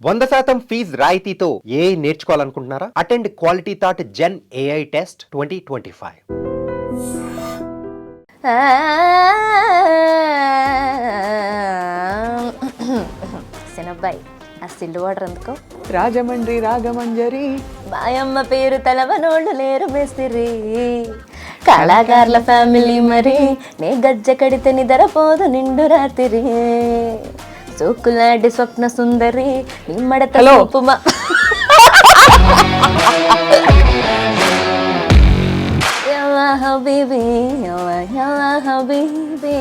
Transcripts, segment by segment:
100% fees రాయితీతో AI నేర్చుకోవాలనుకుంటున్నారా? Attend quality thought gen AI test 2025. సినబ్బాయి ఆ స్టిల్ వాటర్ ఎందుకో రాజమండ్రి రాగమంజరి బాయమ్మ పేరు తలవనోళ్ళు లేరు మేస్తిరి కళాకారుల ఫ్యామిలీ మరి నే గజ్జ కడితే నిద్రపోదు నిండు రాత్రి సోకులాంటి స్వప్న సుందరి నిమ్మడత సోపుమా హబీబీ హబీబీ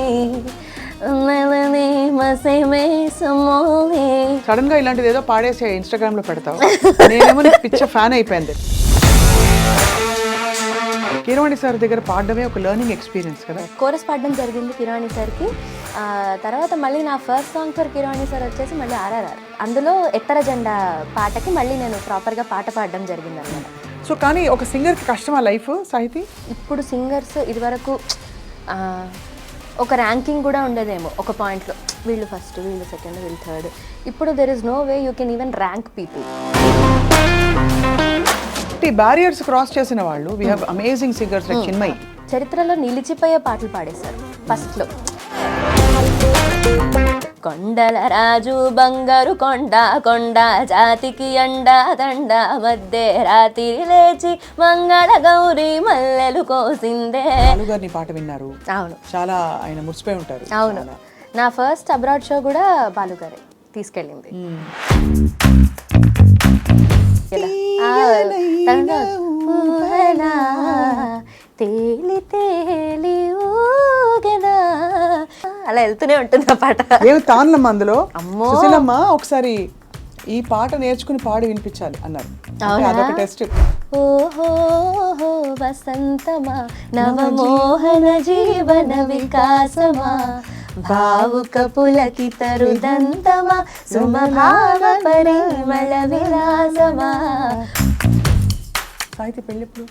సడన్ గా ఇలాంటిది ఏదో పాడేసి ఇన్స్టాగ్రామ్ లో పెడతావు. నేనేమో నీకు పిచ్చ ఫ్యాన్ అయిపోయింది. కీరవాణి సార్ దగ్గర పాడడమే ఒక లెర్నింగ్ ఎక్స్పీరియన్స్ కదా. కోరస్ పాడడం జరిగింది కీరవాణి సార్కి. తర్వాత మళ్ళీ నా first song for Keeravani sir వచ్చేసి మళ్ళీ ఆర్ఆర్ఆర్. అందులో ఎత్తర జెండా పాటకి మళ్ళీ నేను ప్రాపర్గా పాట పాడడం జరిగింది అనమాట. సో కానీ ఒక సింగర్కి కష్టమా లైఫ్ సాహితీ? ఇప్పుడు సింగర్స్ ఇదివరకు ఒక ర్యాంకింగ్ కూడా ఉండేదేమో ఒక పాయింట్లో, వీళ్ళు ఫస్ట్, వీళ్ళు సెకండ్, వీళ్ళు థర్డ్. ఇప్పుడు there is no way you can even rank people. Barriers cross చేసిన వాళ్ళు we have amazing singers like Chinmayi. చరిత్రలో నిలిచిపోయే పాటలు పాడేశారు ఫస్ట్లో. కొండల రాజు బంగారు కొండ కొండ జాతికి అండా దండ మధ్య రాత్రి లేచి మంగళ గౌరి మల్లెలు కోసిందే. గారిని పాట విన్నారు? అవును, చాలా ఆయన మురిసిపోయి ఉంటారు. అవును, నా ఫస్ట్ అబ్రాడ్ షో కూడా బాలుగారే తీసుకెళ్ళింది. తేలి తేలి ఊగదా అలా వెళ్తూనే ఉంటుంది ఆ పాట. ఏమి తాన్లమ్మ అందులో. అమ్మో సుశీలమ్మ ఒకసారి ఈ పాట నేర్చుకుని పాడి వినిపించాలి అన్నారు. అదొక టెస్ట్. ఓహో వసంతమా నవమోహన జీవన వికాసమా భావుక పులకిత రుదంతమా సుమభావ పరిమళ విలాసమా. సాహితీ పెళ్ళెప్పుడు?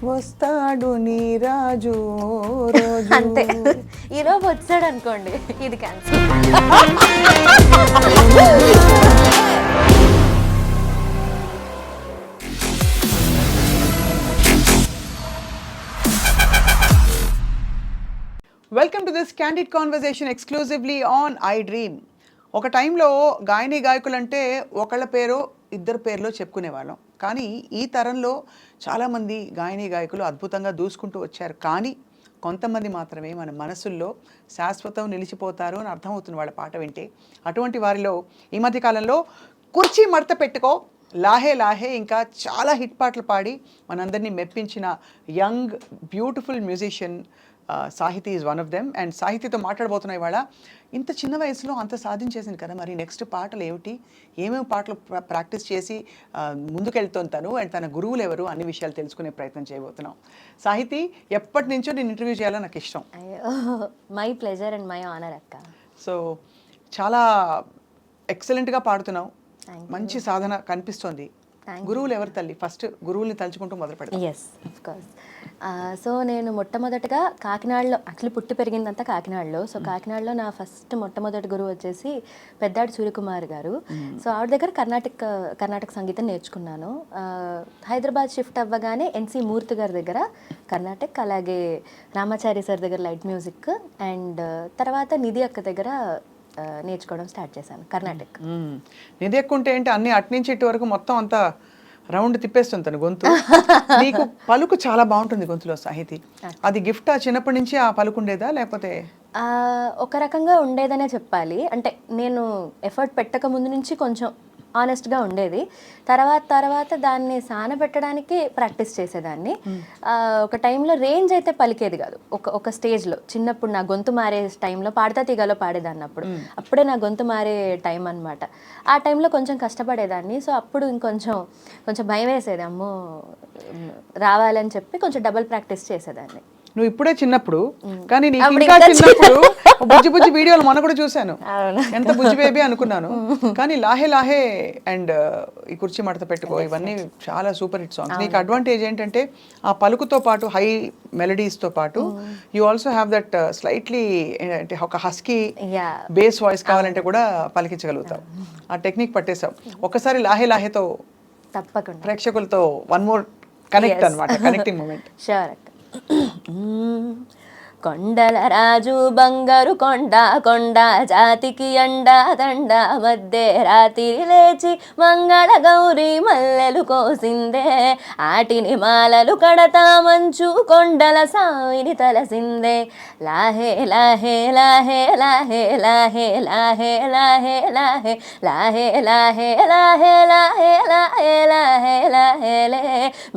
వస్తాడు నీ రాజు రోజు. అంతే, ఈరోజు వచ్చాడు అనుకోండి, ఇది cancel. Welcome to this candid conversation exclusively on I dream. ఒక టైంలో గాయని గాయకులు అంటే ఒకళ్ళ పేరు ఇద్దరు పేర్లో చెప్పుకునేవాళ్ళం. కానీ ఈ తరంలో చాలామంది గాయని గాయకులు అద్భుతంగా దూసుకుంటూ వచ్చారు. కానీ కొంతమంది మాత్రమే మన మనసుల్లో శాశ్వతం నిలిచిపోతారు అని అర్థమవుతుంది వాళ్ళ పాట వింటే. అటువంటి వారిలో ఈ మధ్య కాలంలో కుర్చీ మడత పెట్టుకో, లాహే లాహే, ఇంకా చాలా హిట్ పాటలు పాడి మనందరినీ మెప్పించిన young beautiful musician Sahithi is one of them. And సాహితీతో మాట్లాడబోతున్నాయి ఇవాళ. ఇంత చిన్న వయసులో అంత సాధించేసింది కదా, మరి నెక్స్ట్ పాటలు ఏమిటి, ఏమేమి పాటలు ప్రాక్టీస్ చేసి ముందుకెళ్తాను తను, అండ్ తన గురువులు ఎవరు, అన్ని విషయాలు తెలుసుకునే ప్రయత్నం చేయబోతున్నాం. సాహితీ, ఎప్పటి నుంచో నేను ఇంటర్వ్యూ చేయాలని నాకు ఇష్టం. My pleasure and my honour అక్క. సో చాలా ఎక్సలెంట్గా పాడుతున్నావు, మంచి సాధన కనిపిస్తోంది. గురువులు ఎవరు తల్లి? ఫస్ట్ గురువుల్ని తలుచుకుంటూ మొదలు పెడతాం. Yes, of course. సో నేను మొట్టమొదటగా కాకినాడలో, యాక్చువల్లీ పుట్టి పెరిగిందంతా కాకినాడలో. సో కాకినాడలో నా మొట్టమొదటి గురువు వచ్చేసి పెద్దాడి సూర్యకుమార్ గారు. సో ఆవిడ దగ్గర కర్ణాటక సంగీతం నేర్చుకున్నాను. హైదరాబాద్ షిఫ్ట్ అవ్వగానే ఎన్సి మూర్తి గారి దగ్గర కర్ణాటక, అలాగే రామాచారి సార్ దగ్గర లైట్ మ్యూజిక్, అండ్ తర్వాత నిధి అక్క దగ్గర నేర్చుకోవడం స్టార్ట్ చేశాను కర్ణాటక. నిధి ఎక్కుంటే ఏంటి, అన్ని అటు నుంచి ఇటు వరకు మొత్తం అంతా రౌండ్ తిప్పేస్తుంది తను గొంతు. నీకు పలుకు చాలా బాగుంటుంది గొంతులో సాహితీ. అది గిఫ్ట్ చిన్నప్పటి నుంచి ఆ పలుకు ఉండేదా లేకపోతే? ఒక రకంగా ఉండేదనే చెప్పాలి. అంటే నేను ఎఫర్ట్ పెట్టక ముందు నుంచి కొంచెం ఆనెస్ట్గా ఉండేది. తర్వాత దాన్ని సానబెట్టడానికి ప్రాక్టీస్ చేసేదాన్ని. ఒక టైంలో రేంజ్ అయితే పలికేది కాదు. ఒక స్టేజ్లో చిన్నప్పుడు నా గొంతు మారే టైంలో పాడతా తీగలో పాడేదాన్ని. అప్పుడే నా గొంతు మారే టైం అనమాట. ఆ టైంలో కొంచెం కష్టపడేదాన్ని. సో అప్పుడు కొంచెం భయం వేసేది, అమ్మో రావాలని చెప్పి కొంచెం డబుల్ ప్రాక్టీస్ చేసేదాన్ని. నువ్వు ఇప్పుడే చిన్నప్పుడు, కానీ నీకు ఇంకా చిన్నప్పుడు బుజ్జి బుజ్జి వీడియోలు మొన్న కూడా చూశాను, అవును. ఎంత బుజ్జి బేబీ అనుకున్నాను. కానీ లాహే లాహే అండ్ ఈ కుర్చీ మడత పెట్టుకో ఇవన్నీ చాలా సూపర్ హిట్ సాంగ్స్. నీకు అడ్వాంటేజ్ ఏంటంటే ఆ పలుకుతో పాటు హై మెలడీస్తో పాటు you also have that slightly అంటే ఒక హస్కీ యా బేస్ వాయిస్ కావాలంటే కూడా పలికించగలుగుతావు. ఆ టెక్నిక్ పట్టేశావు. ఒక్కసారి లాహే లాహేతో తప్పకుండా ప్రేక్షకులతో వన్ మోర్ కనెక్ట్ అన్నమాట, కనెక్టింగ్ మూమెంట్. షూర్ అక్క. కొండల రాజు బంగారు కొండ కొండ జాతికి అండా దండ మధ్య రాత్రి లేచి మంగళ గౌరి మల్లెలు కోసిందే ఆటిని మాలలు కడతా మంచు కొండల సాయిని తలసిందే లాహే లాహే లాహే లాహే లాహే లాహే లాహే లాహే లాహే లాహే లాహే లాహే లాహే లాహే లాహే లే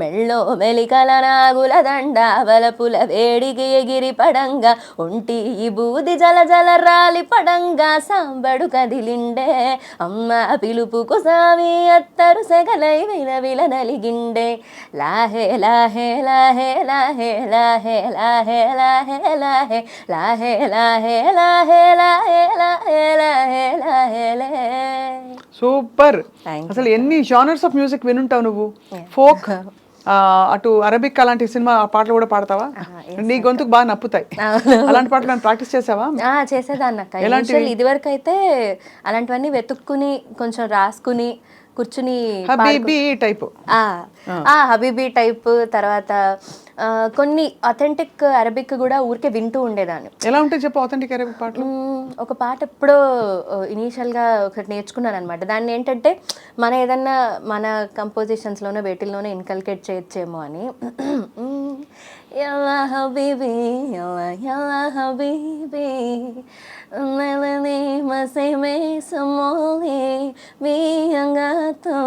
మెళ్ళో మెలికల నాగుల దండ వలపుల వేడికి ఎగిరి పడంగా ఒంటి ఈ బూది జల జల రాలి పడంగా సాంబడు కదిలిండే అమ్మ పిలుపుకు సామి అత్తరు సెగలై విల విల నలిగిండే లాహే లాహే లాహే లాహే లాహే లాహే లాహే లాహే లాహే లాహే లాహే లాహే లాహే లాహే లాహే లే. సూపర్. Thank you. అసలు ఎన్ని జానర్స్ ఆఫ్ మ్యూజిక్ వినుంటావు నువ్వు. ఫోక్, అటు అరబిక్ అలాంటి సినిమా పాటలు కూడా పాడతావా? నీ గొంతుకు బాగా నప్పుతాయి. అలాంటి పాటలు నేను ప్రాక్టీస్ చేసావా? చేసేదాన్ని అక్క. యూజువల్ ఇదివరకు అయితే అలాంటివన్నీ వెతుక్కుని కొంచెం రాసుకుని కూర్చుని హబీబీ టైప్, హబీబీ టైప్, తర్వాత కొన్ని అథెంటిక్ అరబిక్ కూడా ఊరికే వింటూ ఉండేదాన్ని. ఎలా ఉంటాయి చెప్పు ఆథెంటిక్ అరబిక్ పాటలు? ఒక పాట ఎప్పుడో ఇనీషియల్గా ఒకటి నేర్చుకున్నాను అనమాట. దాన్ని ఏంటంటే మన ఏదన్నా మన కంపోజిషన్స్లోనే వేటిల్లోనే ఇన్కల్కేట్ చేయొచ్చేమో అని. యల్లా హబీబీ యల్లా యల్లా హబీబీ నెలని మసేమే సమోలి బియంగాతో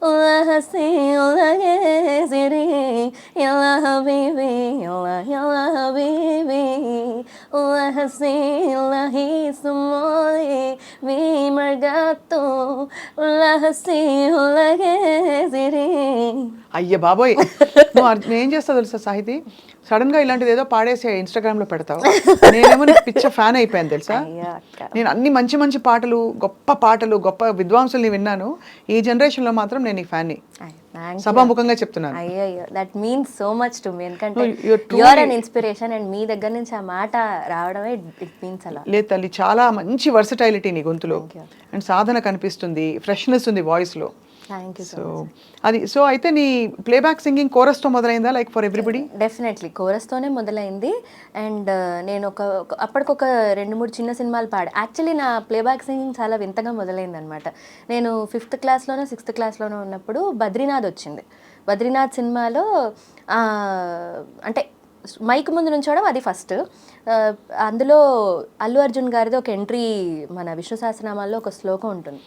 ఉలహసి ఉలగేసిరి యల్లా హబీబీ యల్లా యల్లా హబీబీ ఉలహసి ఉలహి సమోలి బిమర్గాతో ఉలహసి ఉలగేసిరి. అయ్య బాబోయ్, నువ్వు ఏం చేస్తావు తెలుసా సాహితి, సడన్ గా ఇలాంటిది ఏదో పాడేసి ఇన్స్టాగ్రామ్ లో పెడతావు. నేనేమో నీకు పిచ్చ ఫ్యాన్ అయిపోయాను తెలుసా. నేను అన్ని మంచి మంచి పాటలు, గొప్ప విద్వాంసుల్ని విన్నాను. ఈ జనరేషన్ లో మాత్రం నేను ఈ ఫ్యాన్ని సభాముఖంగా చెప్తున్నాను. అయ్యో that means so much to me. ఎందుకంటే you're you are an inspiration and మీ దగ్గర నుంచి ఆ మాట రావడమే ఇట్ మీన్స్ అలా. లేదు తల్లి, చాలా మంచి వర్సటైలిటీ నీ గొంతులో అండ్ సాధన కనిపిస్తుంది, ఫ్రెష్నెస్ ఉంది వాయిస్ లో. థ్యాంక్ యూ సో సో అయితే నీ ప్లేబ్యాక్ సింగింగ్ కోరస్ తో మొదలైందా లైక్ ఫర్ ఎవ్రీబడి? డెఫినెట్లీ కోరస్తోనే మొదలైంది. అండ్ నేను అప్పటికొక 2-3 చిన్న సినిమాలు యాక్చువల్లీ నా ప్లేబ్యాక్ సింగింగ్ చాలా వింతగా మొదలైంది అనమాట. నేను 5th క్లాస్లోనో 6th క్లాస్లోనో ఉన్నప్పుడు బద్రీనాథ్ వచ్చింది. బద్రీనాథ్ సినిమాలో అంటే మైక్ ముందు నుంచోవడం అది ఫస్ట్. అందులో అల్లు అర్జున్ గారిది ఒక ఎంట్రీ మన విష్ణు సహస్రనామాల్లో ఒక శ్లోకం ఉంటుంది.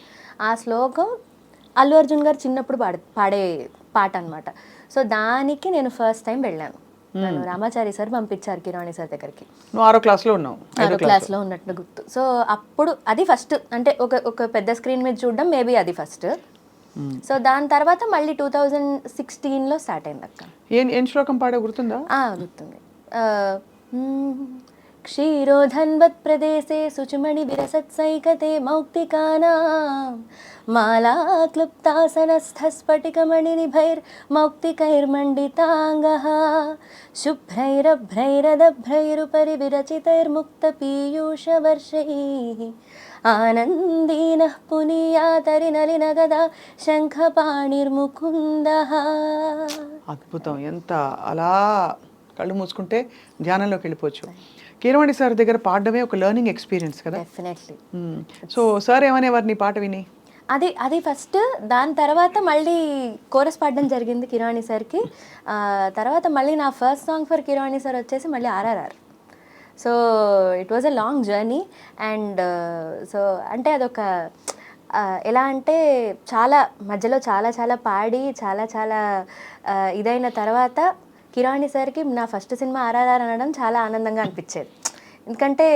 ఆ శ్లోకం అల్లు అర్జున్ గారు చిన్నప్పుడు పాడే పాట అనమాట. సో దానికి నేను ఫస్ట్ టైం వెళ్ళాను. నన్ను రామాచారి సార్ పంపించారు కిరాణి సార్ దగ్గరికి. నువ్వు 6వ క్లాస్లో ఉన్నావు? 6వ క్లాస్లో ఉన్నట్టు గుర్తు. సో అప్పుడు అది ఫస్ట్, అంటే ఒక పెద్ద స్క్రీన్ మీద చూడడం మేబీ అది ఫస్ట్. సో దాని తర్వాత మళ్ళీ 2016లో స్టార్ట్ అయింది అక్క. ఏం శ్లోకం పాడే గుర్తుందా? గుర్తుంది. క్షీరోధన్వత్ ప్రదేశే శుచిమణి విరసత్సైకతే మౌక్తికానాం మాలా క్లుప్తాసనస్థస్ఫటికమణినిభైర్మౌక్తికైర్మండితాంగః శుభ్రైరభ్రైరదభ్రైరుపరి విరచితైర్ముక్తపీయూషవర్షైః ఆనందీనః పునీయాతరినలినగదా శంఖపాణిర్ముకుందః. అద్భుతం. ఎంత అలా కళ్ళు మూసుకుంటే ధ్యానంలోకి వెళ్ళిపోవచ్చు. కీరవాణి సార్ దగ్గర పాడడమే ఒక లెర్నింగ్ ఎక్స్పీరియన్స్ కదా. డెఫినెట్లీ. సో సార్ ఏమనేవారు నీ పాట విని? అది ఫస్ట్. దాని తర్వాత మళ్ళీ కోరస్ పాడడం జరిగింది కిరాణి సార్కి. తర్వాత మళ్ళీ నా ఫస్ట్ సాంగ్ ఫర్ కిరాణి సార్ వచ్చేసి మళ్ళీ RRR. So it was a long journey. And so అంటే అదొక ఎలా అంటే మధ్యలో చాలా పాడి చాలా ఇదైన తర్వాత కిరాణి సార్కి నా ఫస్ట్ సినిమా ఆర్ఆర్ఆర్ అనడం చాలా ఆనందంగా అనిపించేది. ఎందుకంటే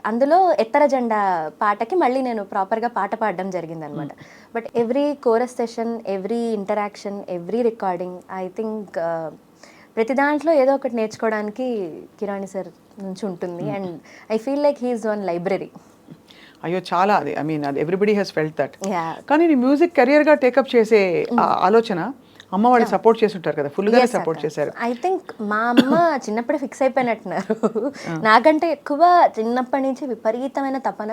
అందులో ఎత్తర జెండా పాటకి మళ్ళీ నేను ప్రాపర్గా పాట పాడడం జరిగిందనమాట. But every chorus session, every interaction, every recording I think ప్రతి దాంట్లో ఏదో ఒకటి నేర్చుకోవడానికి కిరాణి సార్ నుంచి ఉంటుంది. And I feel like he is one library. అయ్యో చాలా అది ఐ మీన్ అది everybody has felt that. Yeah. కానీ నీ మ్యూజిక్ కెరియర్గా టేకప్ చేసే ఆ ఆలోచన అమ్మ వాళ్ళు సపోర్ట్ చేసి ఉంటారు కదా, ఫుల్గానే సపోర్ట్ చేశారు. ఐ థింక్ మా అమ్మ చిన్నప్పుడే ఫిక్స్ అయిపోయినట్టున్నారు. నాకంటే ఎక్కువ చిన్నప్పటి నుంచి విపరీతమైన తపన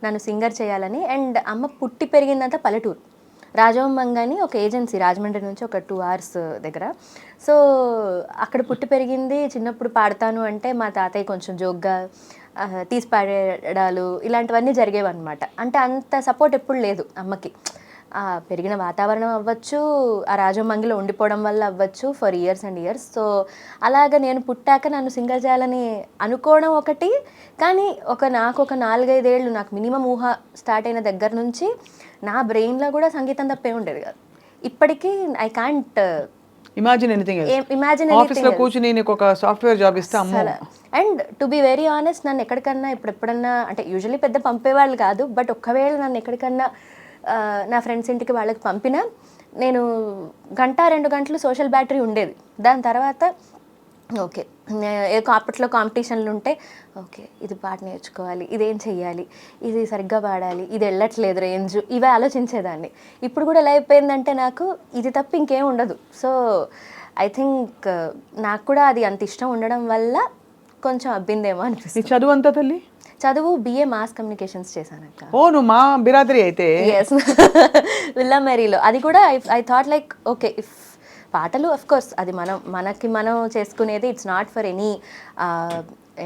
నన్ను సింగర్ చేయాలని. అండ్ అమ్మ పుట్టి పెరిగిందంతా పల్లెటూరు, రాజవంబంగా అని ఒక ఏజెన్సీ రాజమండ్రి నుంచి ఒక 2 hours దగ్గర. సో అక్కడ పుట్టి పెరిగింది. చిన్నప్పుడు పాడతాను అంటే మా తాతయ్య కొంచెం జోక్గా తీసి పాడేడాలు ఇలాంటివన్నీ జరిగేవన్నమాట. అంటే అంత సపోర్ట్ ఎప్పుడు లేదు అమ్మకి. పెరిగిన వాతావరణం అవ్వచ్చు, ఆ రాజమంగిలో ఉండిపోవడం వల్ల అవ్వచ్చు, for years and years. So అలాగ నేను పుట్టాక నన్ను సింగర్ చేయాలని అనుకోవడం ఒకటి, కానీ నాకు ఒక 4-5 ఏళ్ళు నాకు మినిమం ఊహ స్టార్ట్ అయిన దగ్గర నుంచి నా బ్రెయిన్లో కూడా సంగీతం తప్పే ఉండేది కాదు. ఇప్పటికీ I can't imagine anything imagine office లో కూర్చుని నీకు ఒక సాఫ్ట్వేర్ జాబ్ ఇస్తే అమ్మో. And to be very honest, నన్ను ఎక్కడికన్నా ఎప్పుడన్నా అంటే యూజువల్లీ పెద్ద పంపేవాళ్ళు కాదు, బట్ ఒక్కవేళ నన్ను ఎక్కడికన్నా నా ఫ్రెండ్స్ ఇంటికి వాళ్ళకి పంపినా నేను 1-2 గంటలు సోషల్ బ్యాటరీ ఉండేది. దాని తర్వాత ఓకే అప్పట్లో కాంపిటీషన్లు ఉంటే ఓకే ఇది పాట నేర్చుకోవాలి, ఇదేం చెయ్యాలి, ఇది సరిగ్గా పాడాలి, ఇది వెళ్ళట్లేదు రేంజ్, ఇవే ఆలోచించేదాన్ని. ఇప్పుడు కూడా ఎలా అయిపోయిందంటే నాకు ఇది తప్ప ఇంకేం ఉండదు. సో ఐ థింక్ నాకు కూడా అది అంత ఇష్టం ఉండడం వల్ల కొంచెం అబ్బిందేమో అనిపిస్తుంది. చదువు అంతా తల్లి? చదువు BA మాస్ కమ్యూనికేషన్స్ చేశానక్క. ఓ నువ్వు మా బిరాదరి అయితే. ఎస్, విల్లా మేరీలో. అది కూడా I thought like okay if పాటలు అఫ్ కోర్స్ అది మనం చేసుకునేది, ఇట్స్ నాట్ ఫర్ ఎనీ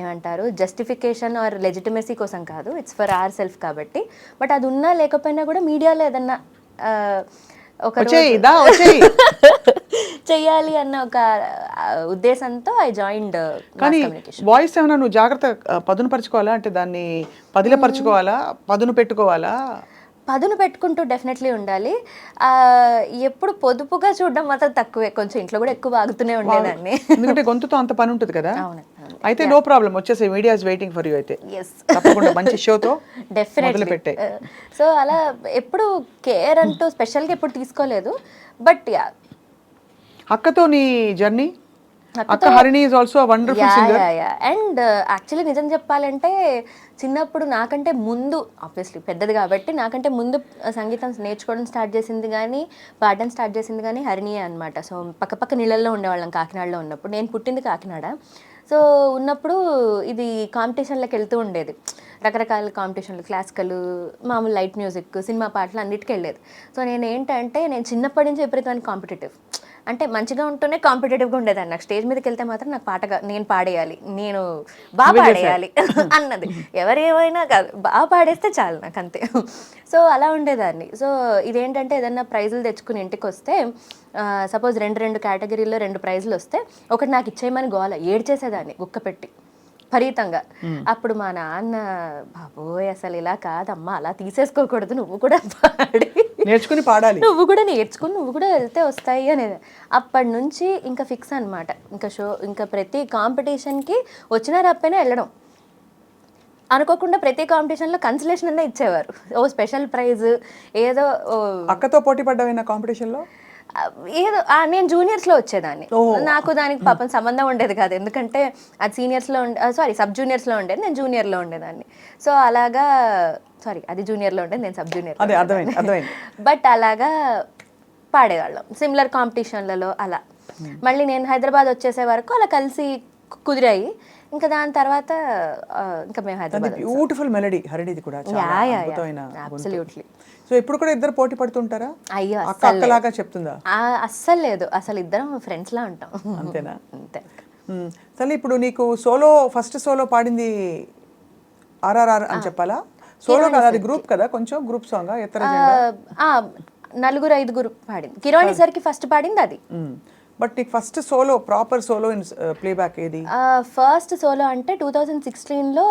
ఏమంటారు జస్టిఫికేషన్ ఆర్ లెజిటిమసీ కోసం కాదు, ఇట్స్ ఫర్ అవర్ సెల్ఫ్ కాబట్టి. బట్ అది ఉన్నా లేకపోయినా కూడా మీడియాలో ఏదన్నా ఒక చెయ్యాలి అన్న ఒక ఉద్దేశంతో ఐ జాయిన్డ్. కానీ వాయిస్ ఏమైనా నువ్వు జాగ్రత్త పదును పరుచుకోవాలా, అంటే దాన్ని పదిలపరుచుకోవాలా, పదును పెట్టుకోవాలా? పదును పెట్టుకుంటూ డెఫినెట్లీ ఉండాలి. ఎప్పుడు పొదుపుగా చూడడం మాత్రం తక్కువే, కొంచెం ఇంట్లో కూడా ఎక్కువ ఆగుతూనే ఉండేదాన్ని. ఎందుకంటే గొంతుతో అంత పని ఉంటుంది కదా. అవును, అయితే నో ప్రాబ్లం, వచ్చేసి media is waiting for you. అయితే తప్పకుండా మంచి షోతో డెఫినెట్లీ పెట్టే. సో అలా ఎప్పుడు కేర్ అంటూ స్పెషల్గా ఎప్పుడు తీసుకోలేదు. బట్ యా, అక్కతో నీ జర్నీ, అక్క Harini is also a wonderful singer. And actually నిజం చెప్పాలంటే చిన్నప్పుడు నాకంటే ముందు, ఆబ్వియస్లీ పెద్దది కాబట్టి నాకంటే ముందు సంగీతం నేర్చుకోవడం స్టార్ట్ చేసింది కానీ పాడడం స్టార్ట్ చేసింది కానీ హరిణియే అనమాట. సో పక్క నీళ్ళల్లో ఉండేవాళ్ళం కాకినాడలో ఉన్నప్పుడు. నేను పుట్టింది కాకినాడ. సో ఉన్నప్పుడు ఇది కాంపిటీషన్లకు వెళ్తూ ఉండేది, రకరకాల కాంపిటీషన్లు, క్లాసికల్, మామూలు లైట్ మ్యూజిక్, సినిమా పాటలు అన్నిటికీ వెళ్ళేది. సో నేను చిన్నప్పటి నుంచి విపరీతమైన కాంపిటేటివ్, అంటే మంచిగా ఉంటూనే కాంపిటేటివ్గా ఉండేదాన్ని. నాకు స్టేజ్ మీదకి వెళ్తే మాత్రం నాకు పాటగా నేను పాడేయాలి, నేను బాగా పాడేయాలి అన్నది. ఎవరేమైనా కాదు, బాగా పాడేస్తే చాలు నాకు, అంతే. సో అలా ఉండేదాన్ని. సో ఇదేంటంటే ఏదన్నా ప్రైజులు తెచ్చుకుని ఇంటికి వస్తే, సపోజ్ 2 కేటగిరీల్లో 2 ప్రైజులు వస్తే ఒకటి నాకు ఇచ్చేయమని గోల ఏడ్చేసేదాన్ని గుక్క పెట్టి విపరీతంగా. అప్పుడు మా నాన్న, బాబోయ్ అసలు ఇలా కాదమ్మా, అలా తీసేసుకోకూడదు, నువ్వు కూడా పాడాలి, నువ్వు కూడా నేర్చుకుని నువ్వు కూడా వెళ్తే వస్తాయి అనేది. అప్పటి నుంచి ఇంకా ఫిక్స్ అనమాట. ఇంకా ప్రతి కాంపిటీషన్కి వచ్చినా రాకపోయినా వెళ్ళడం. అనుకోకుండా ప్రతి కాంపిటీషన్లో కన్సలేషన్ అన్న ఇచ్చేవారు, ఓ స్పెషల్ ప్రైజ్ ఏదో. అక్కతో పోటీ పడ్డావైనా కాంపిటీషన్లో? ఏదో నేను జూనియర్స్లో వచ్చేదాన్ని. నాకు దానికి పాపం సంబంధం ఉండేది కాదు, ఎందుకంటే అది సీనియర్స్లో సబ్ జూనియర్స్లో ఉండేది, నేను జూనియర్లో ఉండేదాన్ని. సో అలాగా అది జూనియర్లో ఉండేది, నేను సబ్ జూనియర్. బట్ అలాగా పాడేవాళ్ళం సిమిలర్ కాంపిటీషన్లలో. అలా మళ్ళీ నేను హైదరాబాద్ వచ్చేసే వరకు అలా కలిసి కుదిరాయి. ఇంకా దాని తర్వాత ఇంకా మేము హైదరాబాద్. బ్యూటిఫుల్ మెలడీ హరిణిది కూడా, అబ్సల్యూట్లీ. సో ఇప్పుడు కూడా ఇద్దరు పోటీ పడుతుంటారా? అయ్యో అక్కలాగా చెప్తుందా? అస్సలు లేదు, అసలు ఇద్దరం ఫ్రెండ్స్ లా ఉంటాం. అంతేనా? అంతే. సరే, ఇప్పుడు నీకు ఫస్ట్ సోలో పాడింది RRR అని చెప్పాలా? సోలో కదా, అది గ్రూప్ కదా, కొంచెం గ్రూప్ సాంగ్. 4-5 పాడింది. కిరాణి సార్కి ఫస్ట్ పాడింది అది. బట్ నీకు first solo, proper solo in playback ఏది? ఫస్ట్ సోలో అంటే 2016లో